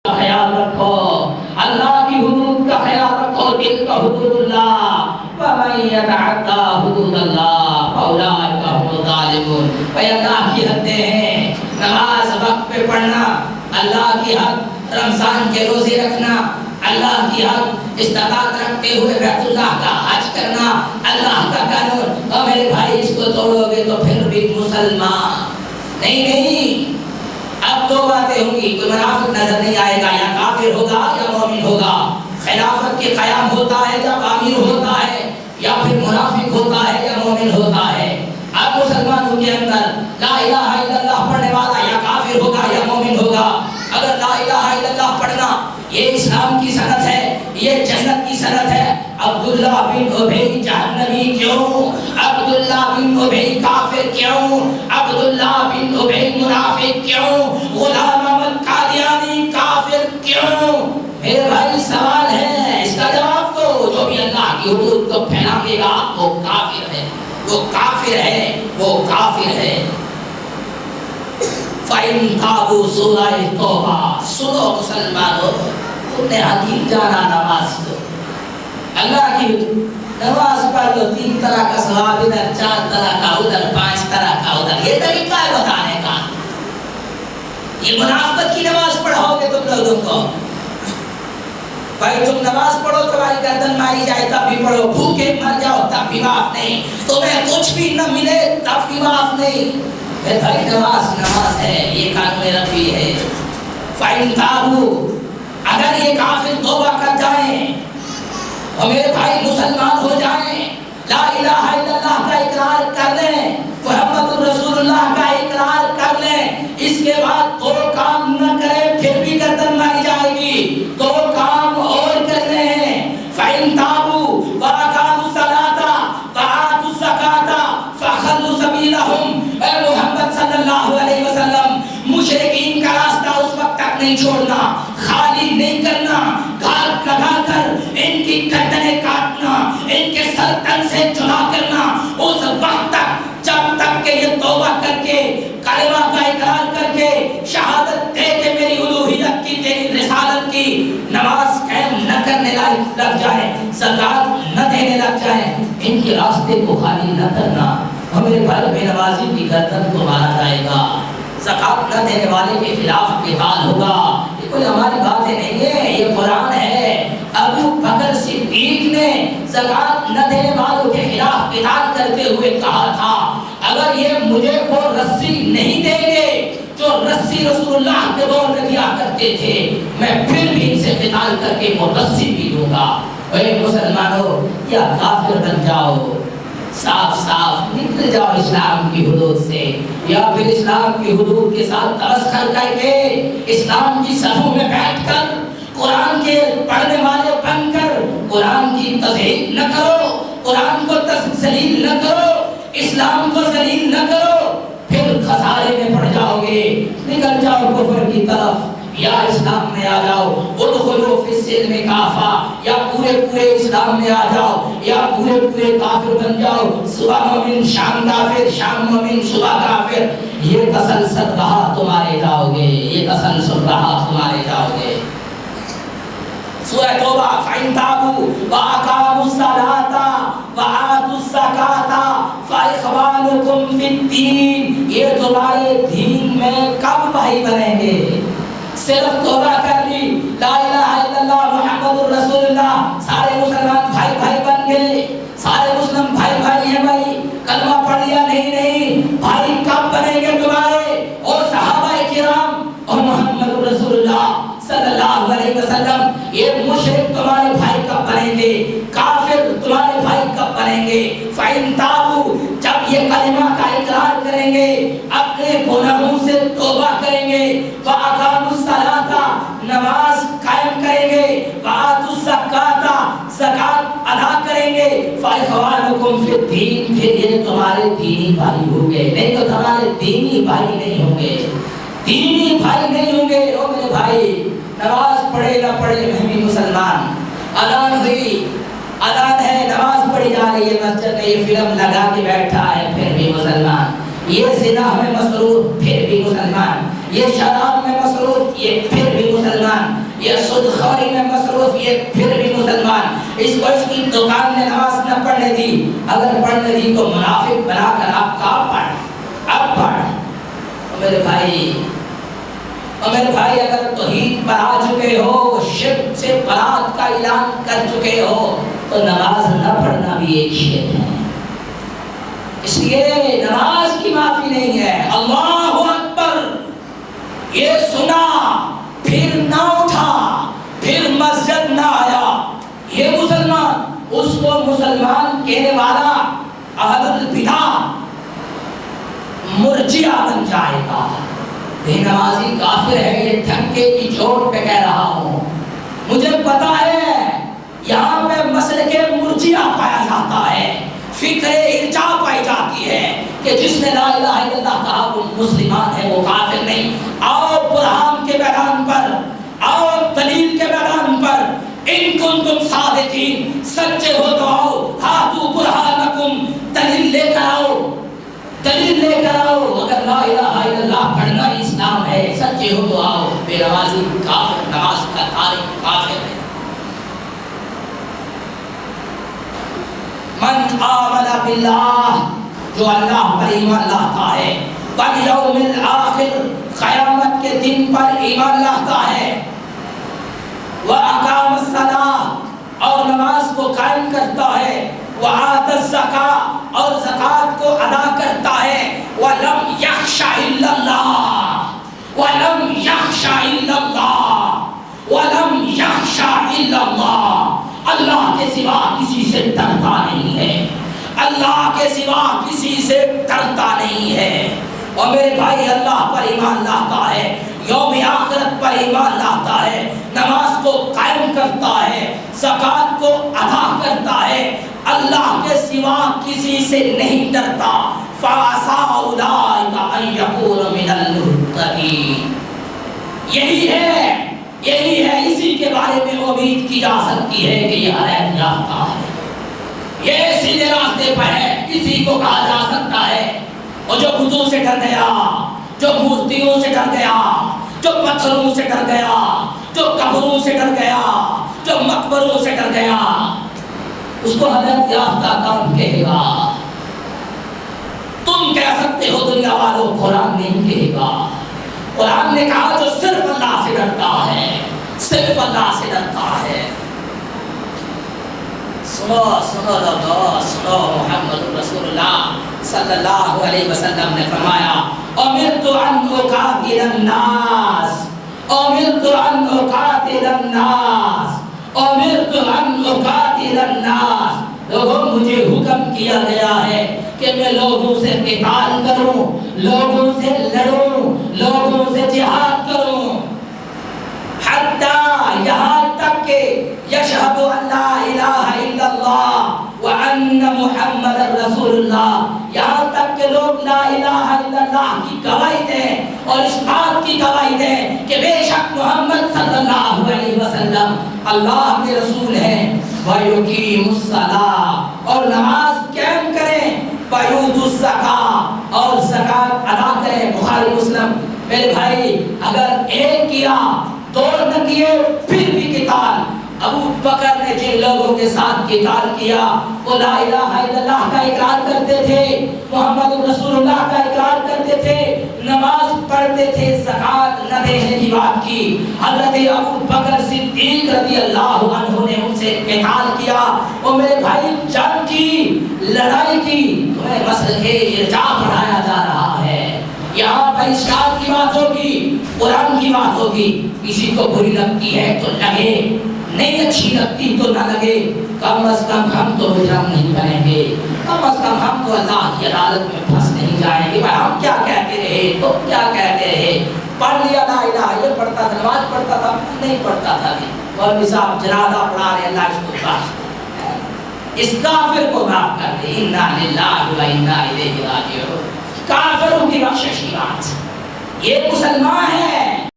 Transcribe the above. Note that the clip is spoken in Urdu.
کا خیال رکھو، اللہ کی حدود کا خیال رکھو، دل کا حدود اللہ وَمَن يَتَعَدَّ حُدُودَ اللَّهِ فَأُولَٰئِكَ هُمُ الظَّالِمُونَ۔ بھائی اللہ کی حدیں ہیں، نماز وقت پہ پڑھنا، اللہ کی حد رمضان کے روزے رکھنا، اللہ کی حد استطاعت رکھتے ہوئے بیت اللہ کا حج کرنا، اللہ کا قانون۔ اور میرے بھائی اس کو توڑو گے تو پھر بھی مسلمان نہیں۔ اب دو باتیں ہوں گی، کوئی منافق نظر نہیں آئے گا، یا کافر ہوگا یا مومن ہوگا۔ خلافت کے قیام ہوتا ہے جب امیر ہوتا ہے، یا پھر منافق ہوتا ہے یا مومن ہوتا ہے۔ اب مسلمانوں کے اندر لا الہ الا اللہ پڑھنے والا یا کافر ہوگا یا مومن ہوگا۔ اگر لا الہ الا اللہ پڑھنا یہ اسلام کی سند ہے، یہ جنت کی سند ہے، عبداللہ بن ابی جہنمی کیوں؟ عبداللہ بن ابی کافر کیوں؟ عبداللہ بن ابی منافق کیوں؟ غلام احمد قادیانی کافر کیوں؟ میرے بھائی سوال ہے، اس کا جواب دو۔ جو بھی اللہ کی حدود کو پھیلا دے گا وہ کافر ہے، وہ کافر ہے، وہ کافر ہے۔ فَإِن تَابُوا سورہ توبہ سنو مسلمانوں، تم نے حدیث جانا نماز دو، اللہ کی نماز پڑھ لو، 3 طرح کا ثواب ادھر، 4 طرح کا ادھر، 5 طرح کا ادھر۔ یہ طریقہ ہے بتانے کا۔ یہ منافقت کی نماز پڑھاؤ گے تم لوگوں کو؟ بھائی تم نماز پڑھو، تمہاری گردن ماری جائے تب بھی پڑھو، بھوکے مر جاؤ تب بھی معاف نہیں، تمہیں کچھ بھی نہ ملے تب بھی معاف نہیں۔ بھائی نماز ہے، یہ قانون ربی ہے۔ فَإِن تَابُوا، اگر یہ کافر توبہ کر جائیں اور میرے بھائی مسلمان ہو جائیں، لا الہ الا اللہ کا اقرار کر لیں، محمد رسول اللہ کا اقرار کر لیں، اس کے بعد دو کام نہ کریں پھر بھی گردن ماری جائے گی۔ دو کام اور کرنے ہیں۔ فَإِن تَابُوا وَأَقَامُوا الصَّلَاةَ وَآتُوا الزَّكَاةَ فَخَلُّوا سَبِيلَهُمْ۔ اے محمد صلی اللہ علیہ وسلم، مشرکین کا راستہ اس وقت تک نہیں چھوڑنا، خالی نہیں کرنا، گھاٹ لگا کر ان کی گردنیں کاٹنا، ان کے سر تن سے جدا کرنا، اس وقت تک جب تک کہ یہ توبہ کر کے کلمہ کا اقرار کر کے شہادت دے کے میری الوہیت کی، تیری رسالت کی، نماز قائم نہ کرنے لگ جائے، زکوٰۃ نہ دینے لگ جائے، ان کے راستے کو خالی نہ کرنا۔ اور میرے بھائی بے نمازی کی گردن کو مارا جائے گا، زکوٰۃ نہ دینے والے کے خلاف قتال ہوگا۔ یہ کوئی ہماری باتیں نہیں ہے، یہ قرآن ہے۔ ابو بکر صدیق نے زکوٰۃ نہ دینے والوں کے خلاف قتال کرتے ہوئے کہا تھا، اگر یہ مجھے وہ رسی نہیں دیں گے جو رسی رسول اللہ کے دور میں دیا کرتے تھے، میں پھر بھی ان سے قتال کر کے وہ رسی بھی دوں گا۔ اے مسلمانوں، یا کافر بن جاؤ، صاف صاف نکل جاؤ اسلام کی حدود سے، یا پھر اسلام کی حدود کے ساتھ تمسخر کر کے اسلام کی صفوں میں بیٹھ کر قرآن کے پڑھنے والے بن کر قرآن کی تضحیق نہ کرو، قرآن کو ذلیل نہ کرو، اسلام کو ذلیل نہ کرو، پھر خسارے میں پڑ جاؤ گے۔ نکل جاؤ کفر کی طرف، یا اسلام میں آ جاؤ، ادخلوا فی السلم کافہ، یا پورے اسلام میں آ جاؤ، یا پورے کافر بن جاؤ، صبح مومن شام کافر، شام مومن صبح کافر۔ یہ تسلسل رہا تمہارے جاؤ گے، یہ تسلسل رہا تمہارے جاؤ گے۔ سورہ توبہ فَإِن تَابُوا وَأَقَامُوا الصَّلَاةَ وَآتُوا الزَّكَاةَ فَإِخْوَانُكُمْ فِي الدِّينِ، یہ تمہارے دین میں کب بھائی بنیں گے؟ صرف توبہ کر لی، لا الہ الا اللہ محمد رسول اللہ، سارے مسلمان بھائی بھائی بن گئے، سارے مسلم بھائی بھائی ہیں۔ بھائی کلمہ پڑھ لیا، نہیں، بھائی کب بنیں گے تمہارے اور صحابہ کرام اور محمد رسول اللہ صلی اللہ علیہ وسلم؟ یہ مشرک تمہارے بھائی کب بنیں گے؟ کافر تمہارے بھائی کب بنیں گے؟ فَإِن تَابُوا، جب یہ کلمہ کا اقرار کریں گے، اپنے گناہوں سے توبہ کریں گے، وَأَقَامُوا الصَّلَاةَ، نماز قائم کریں گے، وَآتُوا الزَّكَاةَ، زکوٰۃ ادا کریں گے، فَإِخْوَانُكُمْ فِي الدِّينِ، پھر یہ تمہارے دینی بھائی ہوں گے، نہیں تو تمہارے دینی بھائی نہیں ہوں گے، دینی بھائی نہیں ہوں گے۔ او میرے بھائی، نماز پڑھے نہ پڑھے میں بھی مسلمان، اذان ہوئی، اذان ہے، نماز پڑھی جا رہی ہے مسجد میں، یہ فلم لگا کے بیٹھا ہے پھر بھی مسلمان، یہ زنا میں مصروف پھر بھی مسلمان، یہ شراب میں مصروف یہ پھر بھی مسلمان۔ مسلمان، یہ سود خوری میں مصروف، یہ پھر بھی مسلمان، اس کو اس کی دکان نے نماز نہ پڑھنے دی، اگر پڑھنے دی تو منافق بنا کر آپ کا اب پڑھ۔ میرے بھائی اگر توحید پر آ چکے ہو، شرک سے برات کا اعلان کر چکے ہو، تو نماز نہ پڑھنا بھی ایک شرک ہے۔ اس لیے نماز کی معافی نہیں ہے۔ اللہ اکبر یہ سنا پھر نہ اٹھا، پھر مسجد نہ آیا، یہ مسلمان، اس کو مسلمان کہنے والا اہل البدع مرجئہ بن جائے گا۔ بے نمازی کافر ہے، یہ دھکے کی چوٹ پہ کہہ رہا ہوں۔ مجھے پتا ہے یہاں پہ مسلک مرجئہ پایا جاتا ہے، فکر ارجاء پائی جاتی ہے کہ جس نے لا الہ الا اللہ کہا وہ مسلمان ہے، وہ کافر نہیں۔ آؤ برہان کے میدان پر، آؤ دلیل کے میدان پر، ان کنتم صادقین، سچے ہو تو آؤ، ہاتھو برہانکم، دلیل لے کر آؤ، دلیل لے کر آؤ۔ اگر لا الہ الا اللہ پڑھنا اسلام ہے، سچے ہو تو آؤ۔ بے نمازی کافر، نماز کا تارک کافر ہے۔ من آمن باللہ، جو اللہ پر ایمان لاتا ہے، والیوم الآخر، قیامت کے دن پر ایمان لاتا ہے، واقام الصلاۃ، اور نماز کو قائم کرتا ہے، وآت الزکاۃ، اور زکوٰۃ کو ادا کرتا ہے، ولم یخش الا اللہ، ولم یخش الا اللہ، ولم یخش الا اللہ، اللہ کے سوا کسی سے ڈرتا نہیں ہے، اللہ کے سوا کسی سے ڈرتا نہیں ہے۔ اور میرے بھائی اللہ پر ایمان لاتا ہے، یوم آخرت پر ایمان لاتا ہے، نماز کو قائم کرتا ہے، زکوٰۃ کو ادا کرتا ہے، اللہ کے سوا کسی سے نہیں ڈرتا، فَعَسَىٰ أُولَٰئِكَ أَن يَكُونُوا مِنَ الْمُتَّقِينَ۔ یہی ہے اسی کے بارے میں امید کی جا سکتی ہے کہ یہ ہدایت یافتہ ہے، یہ سیدھے راستے پر ہے، اسی کو کہا جا سکتا ہے۔ اور جو بتوں سے ڈر گیا، جو مورتیوں سے ڈر گیا، جو پتھروں سے ڈر گیا، جو قبروں سے ڈر گیا، جو مقبروں سے ڈر گیا، اس کو ہدایت یافتہ کون کہے گا؟ تم کہہ سکتے ہو دنیا والوں، قرآن نہیں کہے گا۔ قرآن نے کہا جو صرف اللہ سے ڈرتا ہے، صرف اللہ سے ڈرتا ہے۔ سنو سنو لوگو، سنو، محمد رسول اللہ صلی اللہ علیہ وسلم نے فرمایا، امرت ان اقاتل الناس، امرت ان اقاتل الناس، امرت ان اقاتل الناس۔ لوگوں مجھے حکم کیا گیا ہے کہ میں لوگوں سے قتال کروں، لوگوں سے لڑوں، لوگوں سے جہاد کروں، حتی یہاں تک کہ یشہد ان لا الہ الا اللہ وان محمد رسول اللہ، یہاں تک کہ لوگ لا الہ الا اللہ کی گواہی دیں اور اس بات کی گواہی دیں کہ بے شک محمد صلی اللہ علیہ وسلم اللہ کے رسول ہیں، وَيُقِيمُ الصَّلَاةَ، اور نماز قائم کریں، وَيُؤْتُوا الزَّكَاةَ، اور زکوٰۃ ادا کریں۔ بخاری مسلم۔ میرے بھائی اگر ایک کیا، دو نہ کیے، پھر بھی قتال۔ ابو بکر نے جن لوگوں کے ساتھ قتال کیا وہ لا الہ الا اللہ کا اقرار کرتے تھے، محمد رسول اللہ کا اقرار کرتے تھے، نماز پڑھتے تھے، زکوٰۃ نہ دینے کی بات کی۔ حضرت ابو بکر صدیق رضی اللہ عنہ نے ان سے قتال کیا۔ اور میرے بھائی جنگ کی، لڑائی کی، تمہیں مسلک ارجاء پڑھایا جا رہا ہے۔ یہاں پر اسلام کی بات ہوگی، قرآن کی بات ہوگی، کسی کو بری لگتی ہے تو لگے، نہیں اچھی لگتی تو نہ لگے، کم از کم ہم تو ہجرم نہیں کریں گے، کم از کم ہم تو اللہ کی عدالت میں پھنس نہیں جائیں گے۔ ہم کیا کہتے رہے، تم کیا کہتے رہے، پڑھ لیا لا الہ، یہ پڑھتا تھا، نماز پڑھتا تھا، نہیں پڑھتا تھا، مولوی صاحب جنازہ پڑھا رہے، اللہ اس کو بخش، اس کافر کو معاف کر دے، انا للہ و انا الیہ راجعون۔ کافروں کی بخشش کی بات، یہ مسلمان ہے،